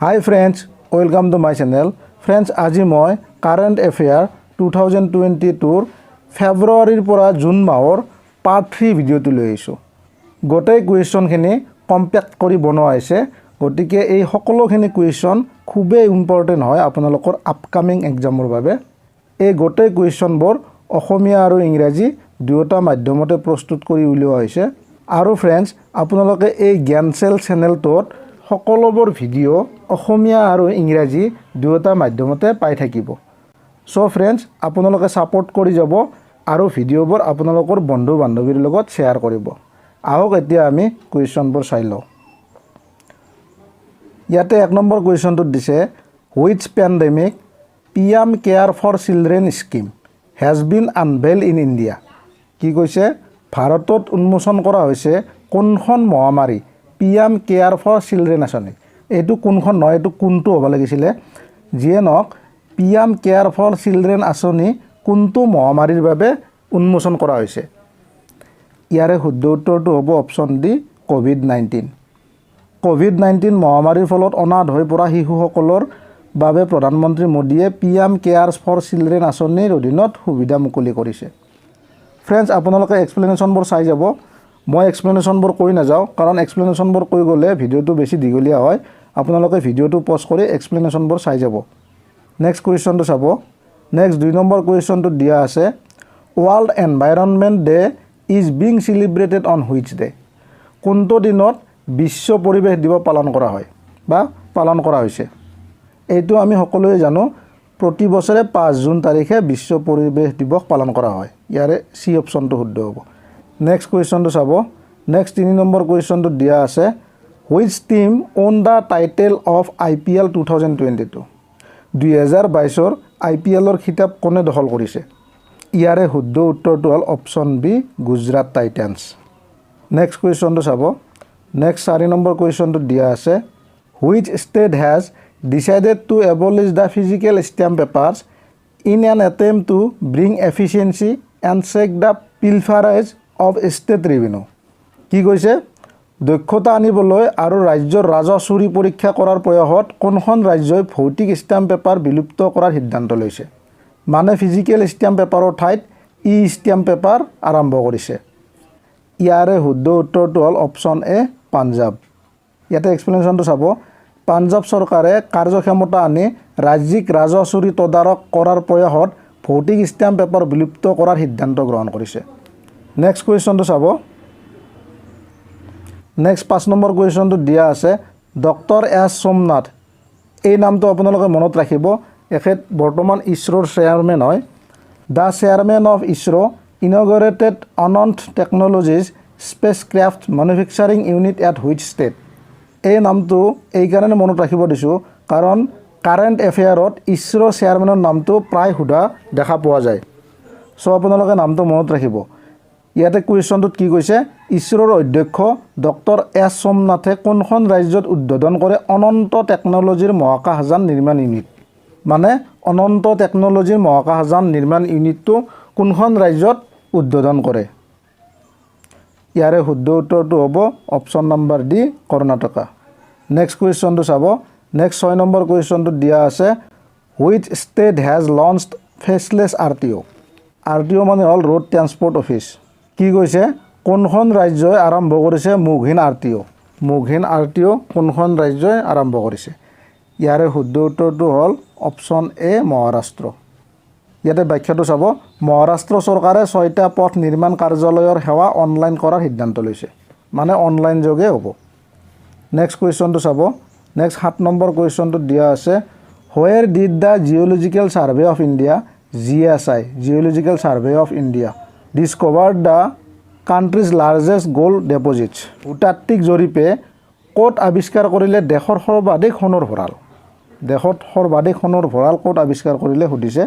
Hi friends, welcome to my channel. Friends, আজি মই current affair 2022 ফেব্ৰুৱাৰীৰ পৰা জুন মাহৰ পাৰ্ট 3 ভিডিঅ'টো লৈ আহিছোঁ। গোটেই কুৱেশ্যনখিনি কম্পেক্ট কৰি বনোৱা হৈছে, গতিকে এই সকলোখিনি কুৱেশ্যন খুবেই ইম্পৰ্টেণ্ট হয় আপোনালোকৰ আপকামিং এক্সামৰ বাবে। এই গোটেই কুৱেশ্যনবোৰ অসমীয়া আৰু ইংৰাজী দুয়োটা মাধ্যমতে প্ৰস্তুত কৰি উলিওৱা হৈছে। আৰু ফ্ৰেণ্ডছ, আপোনালোকে এই জ্ঞানচেল চেনেলটোত সকলোবোৰ ভিডিঅ' অসমীয়া আৰু ইংৰাজী দুয়োটা মাধ্যমতে পাই থাকিব। সো ফ্ৰেণ্ডছ, আপোনালোকে ছাপোৰ্ট কৰি যাব আৰু ভিডিঅ'বোৰ আপোনালোকৰ বন্ধু বান্ধৱীৰ লগত শ্বেয়াৰ কৰিব। আহক এতিয়া আমি কুৱেশ্যনবোৰ চাই লওঁ। ইয়াতে 1 নম্বৰ কুৱেশ্যনটোত দিছে, which pandemic PM care for children scheme has been unveil in India. কি কৈছে? ভাৰতত উন্মোচন কৰা হৈছে কোনখন মহামাৰী PM কেয়াৰ ফৰ চিলড্ৰেন আঁচনি। এইটো কোনখন নহয়, এইটো কোনটো হ'ব লাগিছিলে। যিয়ে নহওক PM কেয়াৰ ফৰ চিলড্ৰেন আঁচনি কোনটো মহামাৰীৰ বাবে উন্মোচন কৰা হৈছে? ইয়াৰে শুদ্ধ উত্তৰটো হ'ব অপশ্যন ডি, COVID-19। COVID-19 মহামাৰীৰ ফলত অনাথ হৈ পৰা শিশুসকলৰ বাবে প্ৰধানমন্ত্ৰী মোদীয়ে PM কেয়াৰ ফৰ চিলড্ৰেন আঁচনিৰ অধীনত সুবিধা মুকলি কৰিছে। ফ্ৰেণ্ডছ, আপোনালোকে এক্সপ্লেনেশ্যনবোৰ চাই যাব। মই এক্সপ্লেনেশ্যনবোৰ কৈ নাযাওঁ, কাৰণ এক্সপ্লেনেশ্যনবোৰ কৈ গ'লে ভিডিঅ'টো বেছি দীঘলীয়া হয়। আপোনালোকে ভিডিঅ'টো পজ কৰি এক্সপ্লেনেশ্যনবোৰ চাই যাব। নেক্সট কুৱেশ্যনটো চাব। নেক্সট 2 নম্বৰ কুৱেশ্যনটোত দিয়া আছে, world environment day is being celebrated on which day. কোনটো দিনত বিশ্ব পৰিৱেশ দিৱস পালন কৰা হয় বা পালন কৰা হৈছে? এইটো আমি সকলোৱে জানো, প্ৰতি বছৰে 5 জুন তাৰিখে বিশ্ব পৰিৱেশ দিৱস পালন কৰা হয়। ইয়াৰে চি অপশ্যনটো শুদ্ধ হ'ব। নেক্সট কুৱেশ্যনটো চাব। নেক্সট 3 নম্বৰ কুৱেশ্যনটোত দিয়া আছে, which team on the title of IPL 2022। 2022ৰ IPLৰ খিতাপ কোনে দখল কৰিছে? ইয়াৰে শুদ্ধ উত্তৰটো হ'ল option B, Gujarat Titans. Next কুৱেশ্যনটো চাব। নেক্সট 4 নম্বৰ কুৱেশ্যনটোত দিয়া আছে, which state has decided to abolish the physical stamp papers in an attempt to bring efficiency and check the pilferage of state revenue. কি কৈছে? দক্ষতা আনিবলৈ আৰু ৰাজ্যৰ ৰাজহ চুৰি পৰীক্ষা কৰাৰ প্ৰয়াসত কোনখন ৰাজ্যই ভৌতিক ষ্টেম্প পেপাৰ বিলুপ্ত কৰাৰ সিদ্ধান্ত লৈছে? মানে ফিজিকেল ষ্টেম্প পেপাৰৰ ঠাইত ষ্টেম্প পেপাৰ আৰম্ভ কৰিছে। ইয়াৰে শুদ্ধ উত্তৰটো হ'ল অপশ্যন এ, পাঞ্জাৱ। ইয়াতে এক্সপ্লেনেশ্যনটো চাব। পাঞ্জাৱ চৰকাৰে কাৰ্যক্ষমতা আনি ৰাজ্যিক ৰাজহ চুৰি তদাৰক কৰাৰ প্ৰয়াসত ভৌতিক ষ্টেম্প পেপাৰ বিলুপ্ত কৰাৰ সিদ্ধান্ত গ্ৰহণ কৰিছে। নেক্সট কুৱেশ্যনটো চাব। নেক্সট 5 নম্বৰ কুৱেশ্যনটোত দিয়া আছে, ডক্টৰ এছ সোমনাথ। এই নামটো আপোনালোকে মনত ৰাখিব। এখেত বৰ্তমান ইছৰোৰ চেয়াৰমেন হয়। The chairman of ISRO inaugurated Ananth technologies spacecraft manufacturing unit at which state. এই নামটো এইকাৰণে মনত ৰাখিব দিছোঁ, কাৰণ কাৰেণ্ট এফেয়াৰত ইছৰো চেয়াৰমেনৰ নামটো প্ৰায় সোধা দেখা পোৱা যায়। চ' আপোনালোকে নামটো মনত ৰাখিব। ইয়াতে কুৱেশ্যনটোত কি কৈছে? ইছৰোৰ অধ্যক্ষ ডক্টৰ এছ সোমনাথে কোনখন ৰাজ্যত উদ্বোধন কৰে অনন্ত টেকনলজিৰ মহাকাশযান নিৰ্মাণ ইউনিট। মানে অনন্ত টেকনলজিৰ মহাকাশযান নিৰ্মাণ ইউনিটটো কোনখন ৰাজ্যত উদ্বোধন কৰে? ইয়াৰে শুদ্ধ উত্তৰটো হ'ব option number D, Karnataka. Next কুৱেশ্যনটো চাব। নেক্সট 6 নম্বৰ কুৱেশ্যনটোত দিয়া আছে, which state has launched faceless RTO। RTO মানে হ'ল ৰোড ট্ৰেন্সপৰ্ট অফিচ। কি কৈছে? কোনখন ৰাজ্যই আৰম্ভ কৰিছে মুখহীন RTO? মুখহীন RTO কোনখন ৰাজ্যই আৰম্ভ কৰিছে? ইয়াৰে শুদ্ধ উত্তৰটো হ'ল অপশ্যন এ, মহাৰাষ্ট্ৰ। ইয়াতে ব্যাখ্যাটো চাব। মহাৰাষ্ট্ৰ চৰকাৰে 6টা পথ নিৰ্মাণ কাৰ্যালয়ৰ সেৱা অনলাইন কৰাৰ সিদ্ধান্ত লৈছে। মানে অনলাইন যোগে হ'ব। নেক্সট কুৱেশ্যনটো চাব। নেক্সট 7 নম্বৰ কুৱেশ্যনটোত দিয়া আছে, where did the geological survey of India GSI geological survey of India discovered the country's largest gold deposits. ভূতাত্ত্বিক জৰীপে ক'ত আৱিষ্কাৰ কৰিলে দেশৰ সৰ্বাধিক সোণৰ ভঁৰাল? দেশত সৰ্বাধিক সোণৰ ভঁৰাল ক'ত আৱিষ্কাৰ কৰিলে সুধিছে।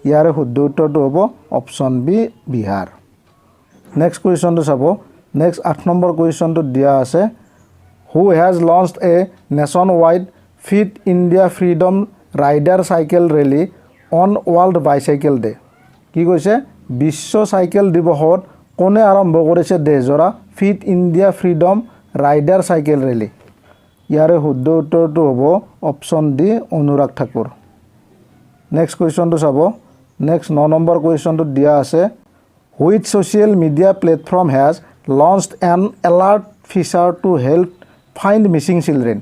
ইয়াৰে শুদ্ধ উত্তৰটো হ'ব অপশ্যন বি, বিহাৰ। নেক্সট কুৱেশ্যনটো চাব। নেক্সট 8 নম্বৰ কুৱেশ্যনটোত দিয়া আছে, who has launched a nationwide fit India freedom rider cycle rally on world bicycle day. কি কৈছে? বিশ্ব চাইকেল দিৱসত কোনে আৰম্ভ কৰিছে দেশজোৰা fit India freedom rider cycle rally? ইয়াৰে শুদ্ধ উত্তৰটো হ'ব option D Anurag Thakur. Next কুৱেশ্যনটো চাব। নেক্সট 9 নম্বৰ কুৱেশ্যনটোত দিয়া আছে which social media platform has launched N alert feature to help find Mising children.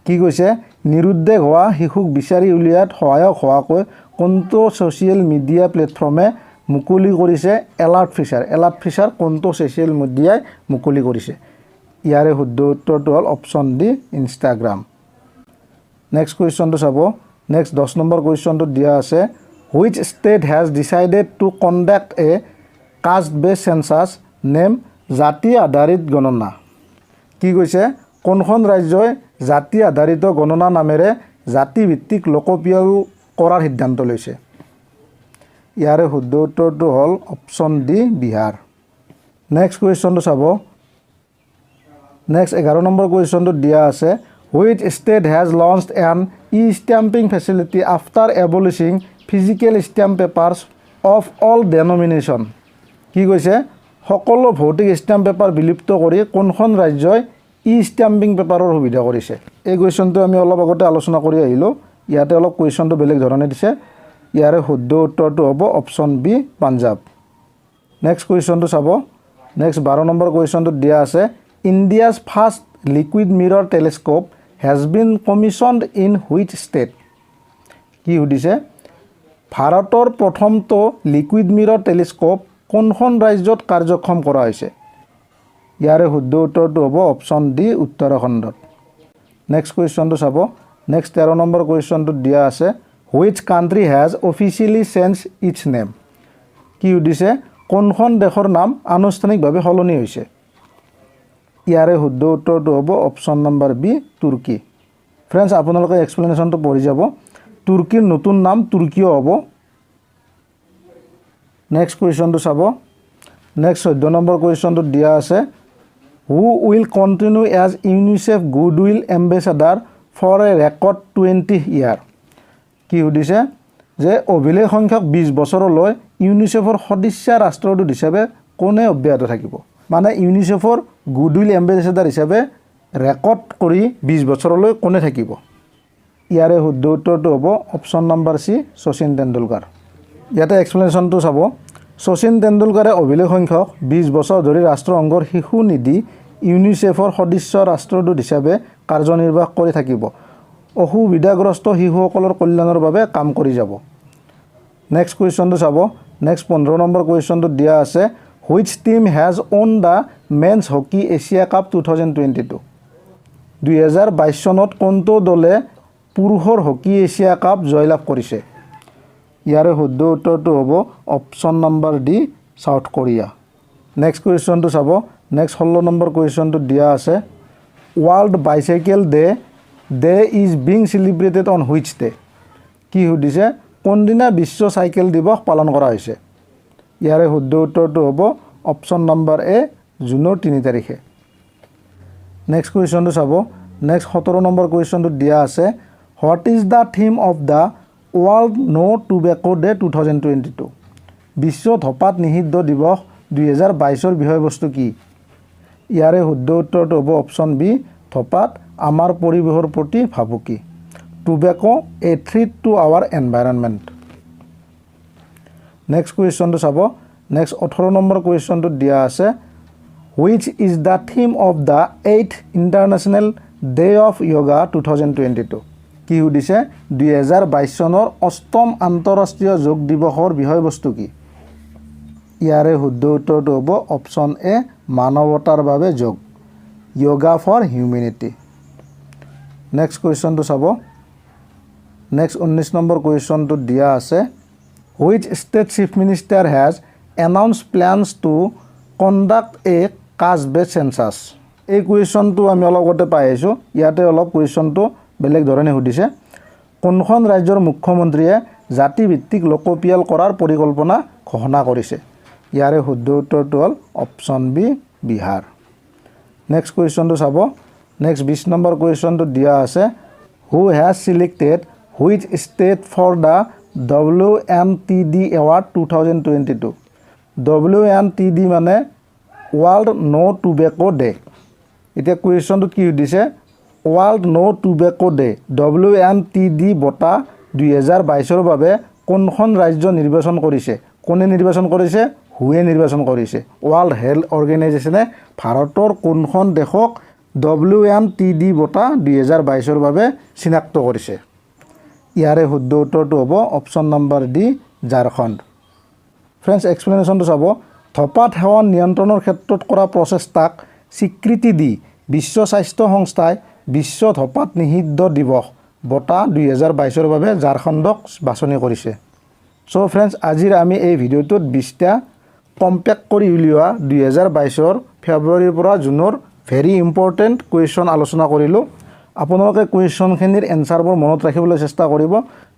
কি কৈছে নিৰুদ্দেশ হোৱা শিশুক বিচাৰি উলিয়াত সহায়ক হোৱাকৈ কোনটো ছ'চিয়েল মিডিয়া প্লেটফৰ্মে মুকলি কৰিছে এলাৰ্ট ফিচাৰ। এলাৰ্ট ফিচাৰ কোনটো ছ'চিয়েল মিডিয়াই মুকলি কৰিছে? ইয়াৰে শুদ্ধ উত্তৰটো হ'ল অপশ্যন ডি ইনষ্টাগ্ৰাম। নেক্সট কুৱেশ্যনটো চাব। নেক্সট 10 নম্বৰ কুৱেশ্যনটোত দিয়া আছে which state has decided to conduct a caste base census name জাতি আধাৰিত গণনা। কি কৈছে কোনখন ৰাজ্যই জাতি আধাৰিত গণনা নামেৰে জাতিভিত্তিক লোকপিয়ল কৰাৰ সিদ্ধান্ত লৈছে? ইয়াৰে শুদ্ধ উত্তৰটো হ'ল অপশ্যন ডি বিহাৰ। নেক্সট কুৱেশ্যনটো চাব। নেক্সট 11 নম্বৰ কুৱেশ্যনটোত দিয়া আছে which state has launched an e stamping facility after abolishing physical stamp papers of all denomination. কি কৈছে সকলো ভৌতিক ষ্টেম্প পেপাৰ বিলুপ্ত কৰি কোনখন ৰাজ্যই ই ষ্টেম্পিং পেপাৰৰ সুবিধা কৰিছে? এই কুৱেশ্যনটো আমি অলপ আগতে আলোচনা কৰি আহিলোঁ। ইয়াতে অলপ কুৱেশ্যনটো বেলেগ ধৰণে দিছে। ইয়াৰে শুদ্ধ উত্তৰটো হ'ব অপশ্যন বি পাঞ্জাৱ। নেক্সট কুৱেশ্যনটো চাব। নেক্সট 12 নম্বৰ কুৱেশ্যনটোত দিয়া আছে India's first liquid mirror telescope has been commissioned in which state. কি সুধিছে ভাৰতৰ প্ৰথমটো লিকুইড মিৰৰ টেলিস্কোপ কোনখন ৰাজ্যত কাৰ্যক্ষম কৰা হৈছে? ইয়াৰে শুদ্ধ উত্তৰটো হ'ব অপশ্যন ডি উত্তৰাখণ্ডত। নেক্সট কুৱেশ্যনটো চাব। নেক্সট 13 নম্বৰ কুৱেশ্যনটোত দিয়া আছে which country has officially change its name. কি সুধিছে কোনখন দেশৰ নাম আনুষ্ঠানিকভাৱে সলনি হৈছে? ইয়াৰে শুদ্ধ উত্তৰটো হ'ব অপশ্যন নম্বৰ বি তুৰ্কী। ফ্ৰেণ্ডছ আপোনালোকে এক্সপ্লেনেশ্যনটো পঢ়ি যাব। তুৰ্কীৰ নতুন নাম তুৰ্কীয় হ'ব। নেক্সট কুৱেশ্যনটো চাব। নেক্সট 14 নম্বৰ কুৱেশ্যনটোত দিয়া আছে who will continue as UNICEF goodwill ambassador for a record 20 year. কি সুধিছে যে অভিলেখ সংখ্যক 20 বছৰলৈ ইউনিচেফৰ সদস্য ৰাষ্ট্ৰদূত হিচাপে কোনে অব্যাহত থাকিব? মানে ইউনিচেফৰ গুড উইল এম্বেচাডাৰ হিচাপে ৰেকৰ্ড কৰি 20 বছৰলৈ কোনে থাকিব? ইয়াৰে শুদ্ধ উত্তৰটো হ'ব option number C Sachin Tendulkar. ইয়াতে এক্সপ্লেনেশ্যনটো চাব। শচীন তেণ্ডুলকাৰে অভিলেখ সংখ্যক 20 বছৰ ধৰি ৰাষ্ট্ৰসংঘৰ শিশু নিধি ইউনিচেফৰ সদস্য ৰাষ্ট্ৰদূত হিচাপে কাৰ্যনিৰ্বাহ কৰি থাকিব। অসুবিধাগ্ৰস্ত শিশুসকলৰ কল্যাণৰ বাবে কাম কৰি যাব। নেক্সট কুৱেশ্যনটো চাব। নেক্সট 15 নম্বৰ কুৱেশ্যনটোত দিয়া আছে which team has won the men's hockey Asia cup 2022। 2022 চনত কোনটো দলে পুৰুষৰ হকী এছিয়া কাপ জয়লাভ কৰিছে? ইয়াৰে শুদ্ধ উত্তৰটো হ'ব option number D south Korea. Next কুৱেশ্যনটো চাব। নেক্সট 16 নম্বৰ কুৱেশ্যনটোত দিয়া আছে world bicycle day is being celebrated on which day. কি সুধিছে কোনদিনা বিশ্ব চাইকেল দিৱস পালন কৰা হৈছে? ইয়াৰে শুদ্ধ উত্তৰটো হ'ব অপশ্যন নম্বৰ এ জুনৰ 3 তাৰিখে। নেক্সট কুৱেশ্যনটো চাব। নেক্সট 17 নম্বৰ কুৱেশ্যনটোত দিয়া আছে what is the theme of the world no' tobacco day 2022। বিশ্ব ধঁপাত নিষিদ্ধ দিৱস 2022ৰ বিষয়বস্তু কি? ইয়াৰে শুদ্ধ উত্তৰটো হ'ব অপশ্যন বি ধঁপাত আমাৰ পৰিৱেশৰ প্ৰতি ভাবুকি। Tobacco a threat to our environment. Next কুৱেশ্যনটো চাব। নেক্সট 18 নম্বৰ কুৱেশ্যনটোত দিয়া আছে which is the theme of the 8th international day of yoga 2022। কি সুধিছে 2022 চনৰ 8ম আন্তঃৰাষ্ট্ৰীয় যোগ দিৱসৰ বিষয়বস্তু কি? ইয়াৰে শুদ্ধ উত্তৰটো হ'ব অপশ্যন এ মানৱতাৰ বাবে যোগ য়োগা ফৰ হিউমেনিটি। নেক্সট কুৱেশ্যনটো চাব। নেক্সট 19 নম্বৰ কুৱেশ্যনটোত দিয়া আছে which state chief minister has announce plans to conduct a caste base census. এই কুৱেশ্যনটো আমি অলপ আগতে পাই আহিছোঁ। ইয়াতে অলপ কুৱেশ্যনটো বেলেগ ধৰণে সুধিছে কোনখন ৰাজ্যৰ মুখ্যমন্ত্ৰীয়ে জাতিভিত্তিক লোকপিয়ল কৰাৰ পৰিকল্পনা ঘোষণা কৰিছে? ইয়াৰে শুদ্ধ উত্তৰটো হ'ল অপশ্যন বি বিহাৰ। নেক্সট কুৱেশ্যনটো চাব। নেক্সট 20 নম্বৰ কুৱেশ্যনটোত দিয়া আছে who has selected which state for the WNTD award 2022। WNTD মানে ৱৰ্ল্ড ন' টোবেকো ডে। এতিয়া কুৱেশ্যনটোত কি সুধিছে world no tobacco day WNTD বঁটা 2022ৰ বাবে কোনখন ৰাজ্য নিৰ্বাচন কৰিছে? কোনে নিৰ্বাচন কৰিছে? হুৱে নিৰ্বাচন কৰিছে। ৱৰ্ল্ড হেল্থ অৰ্গেনাইজেশ্যনে ভাৰতৰ কোনখন দেশক WNTD বঁটা 2022ৰ বাবে চিনাক্ত কৰিছে? ইয়াৰে শুদ্ধ উত্তৰটো হ'ব option number D, Jharkhand. Friends, এক্সপ্লেনেশ্যনটো চাব। ধঁপাত সেৱন নিয়ন্ত্ৰণৰ ক্ষেত্ৰত কৰা প্ৰচেষ্টাক স্বীকৃতি দি বিশ্ব স্বাস্থ্য সংস্থাই বিশ্ব ধঁপাত নিষিদ্ধ দিৱস বঁটা 2022ৰ বাবে ঝাৰখণ্ডক বাছনি কৰিছে। চ' ফ্ৰেণ্ডছ, আজিৰ আমি এই ভিডিঅ'টোত 20টা কম্পেক্ট কৰি উলিওৱা 2022ৰ ফেব্ৰুৱাৰীৰ পৰা জুনৰ ভেৰি ইম্পৰ্টেণ্ট কুৱেশ্যন আলোচনা কৰিলোঁ। আপোনালোকে কুৱেশ্যনখিনিৰ এনচাৰবোৰ মনত ৰাখিবলৈ চেষ্টা কৰিব।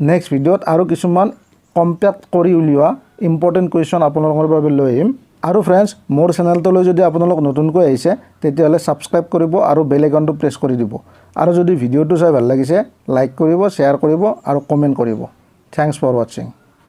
নেক্সট ভিডিঅ'ত আৰু কিছুমান কম্পেক্ট কৰি উলিওৱা ইম্পৰ্টেণ্ট কুৱেশ্যন আপোনালোকৰ বাবে লৈ আহিম। আৰু ফ্ৰেণ্ডছ, মোৰ চেনেলটোলৈ যদি আপোনালোক নতুনকৈ আহিছে তেতিয়াহ'লে ছাবস্ক্ৰাইব কৰিব আৰু বেল আইকনটো প্ৰেছ কৰি দিব। আৰু যদি ভিডিঅ'টো চাই ভাল লাগিছে লাইক কৰিব, শ্বেয়াৰ কৰিব আৰু কমেণ্ট কৰিব। থেংকছ ফৰ ৱাচিং।